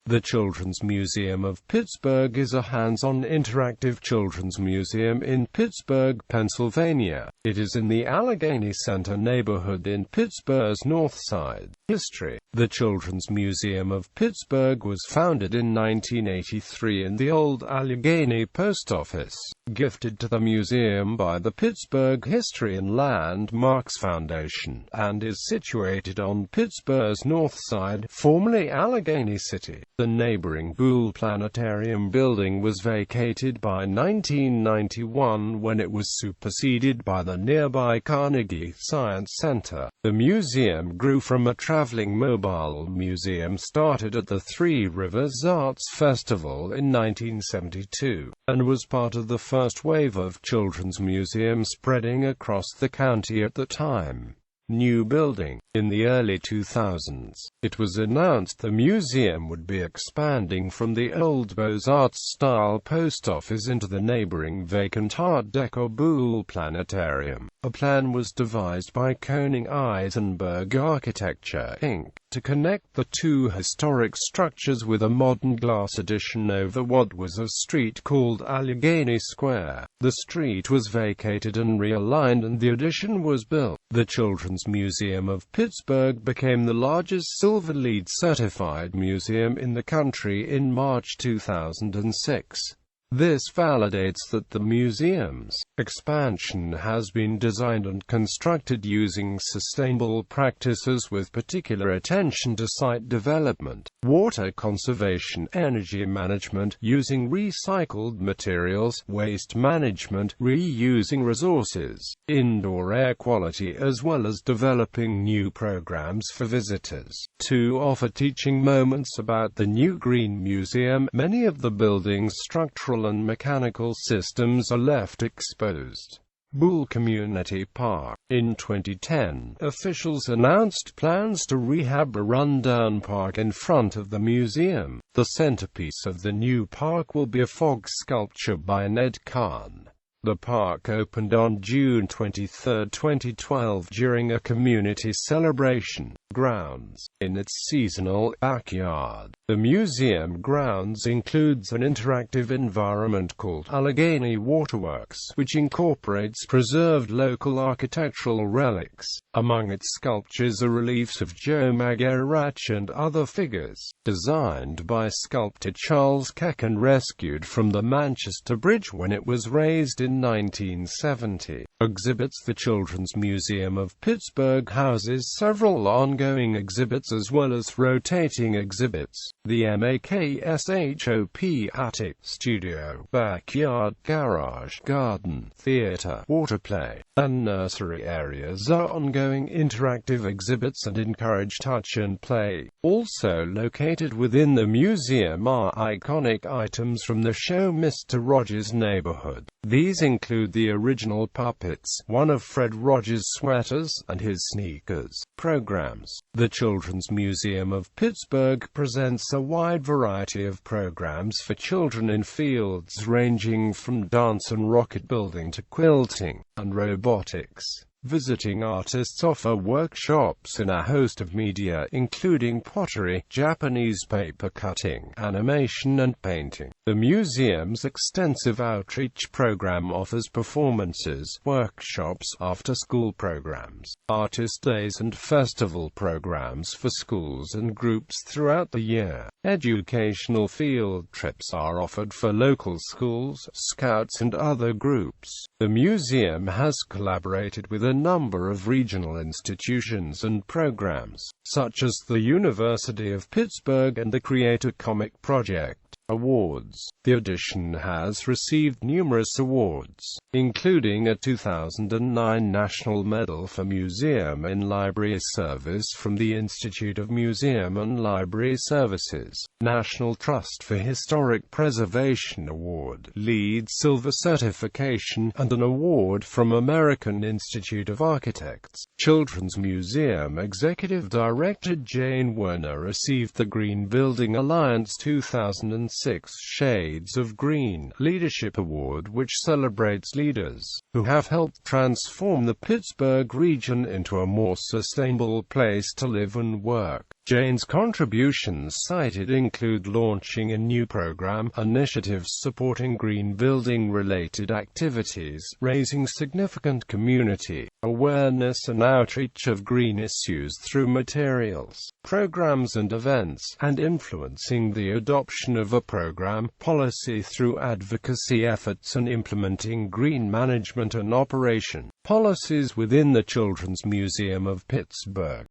The Children's Museum of Pittsburgh is a hands-on interactive children's museum in Pittsburgh, Pennsylvania. It is in the Allegheny Center neighborhood in Pittsburgh's Northside. History. The Children's Museum of Pittsburgh was founded in 1983 in the old Allegheny Post Office, gifted to the museum by the Pittsburgh History and Landmarks Foundation, and is situated on Pittsburgh's North Side, formerly Allegheny City. The neighboring Boole Planetarium building was vacated by 1991 when it was superseded by the nearby Carnegie Science Center. The museum grew from a traveling mobile museum started at the Three Rivers Arts Festival in 1972, and was part of the first wave of children's museums spreading across the county at the time. New building. In the early 2000s, it was announced the museum would be expanding from the old Beaux-Arts-style post office into the neighboring vacant Art Deco Boole Planetarium. A plan was devised by Koenig Eisenberg Architecture, Inc., to connect the two historic structures with a modern glass addition over what was a street called Allegheny Square. The street was vacated and realigned and the addition was built. The Children's Museum of Pittsburgh became the largest Silver LEED certified museum in the country in March 2006. This validates that the museum's expansion has been designed and constructed using sustainable practices with particular attention to site development, water conservation, energy management, using recycled materials, waste management, reusing resources, indoor air quality, as well as developing new programs for visitors. To offer teaching moments about the new Green Museum, many of the building's structural and mechanical systems are left exposed. Boole Community Park. In 2010, officials announced plans to rehab a rundown park in front of the museum. The centerpiece of the new park will be a fog sculpture by Ned Kahn. The park opened on June 23, 2012 during a community celebration grounds in its seasonal backyard. The museum grounds includes an interactive environment called Allegheny Waterworks, which incorporates preserved local architectural relics. Among its sculptures are reliefs of Joe Magarach and other figures, designed by sculptor Charles Keck and rescued from the Manchester Bridge when it was raised in 1970. Exhibits. The Children's Museum of Pittsburgh houses several ongoing exhibits as well as rotating exhibits. The MAKSHOP attic, studio, backyard, garage, garden, theater, water play, and nursery areas are ongoing interactive exhibits and encourage touch and play. Also located within the museum are iconic items from the show Mr. Rogers' Neighborhood. These include the original puppets, one of Fred Rogers' sweaters, and his sneakers. Programs. The Children's Museum of Pittsburgh presents a wide variety of programs for children in fields ranging from dance and rocket building to quilting and robotics. Visiting artists offer workshops in a host of media including pottery, Japanese paper cutting, animation and painting. The museum's extensive outreach program offers performances, workshops, after-school programs, artist days and festival programs for schools and groups throughout the year. Educational field trips are offered for local schools, scouts and other groups. The museum has collaborated with a number of regional institutions and programs, such as the University of Pittsburgh and the Creator Comic Project. Awards. The edition has received numerous awards, including a 2009 National Medal for Museum and Library Service from the Institute of Museum and Library Services, National Trust for Historic Preservation Award, LEED Silver Certification, and an award from American Institute of Architects. Children's Museum Executive Director Jane Werner received the Green Building Alliance 2006 Shades of Green Leadership Award, which celebrates leaders who have helped transform the Pittsburgh region into a more sustainable place to live and work. Jane's contributions cited include launching a new program, initiatives supporting green building-related activities, raising significant community awareness and outreach of green issues through materials, programs and events, and influencing the adoption of a program policy through advocacy efforts and implementing green management and operation policies within the Children's Museum of Pittsburgh.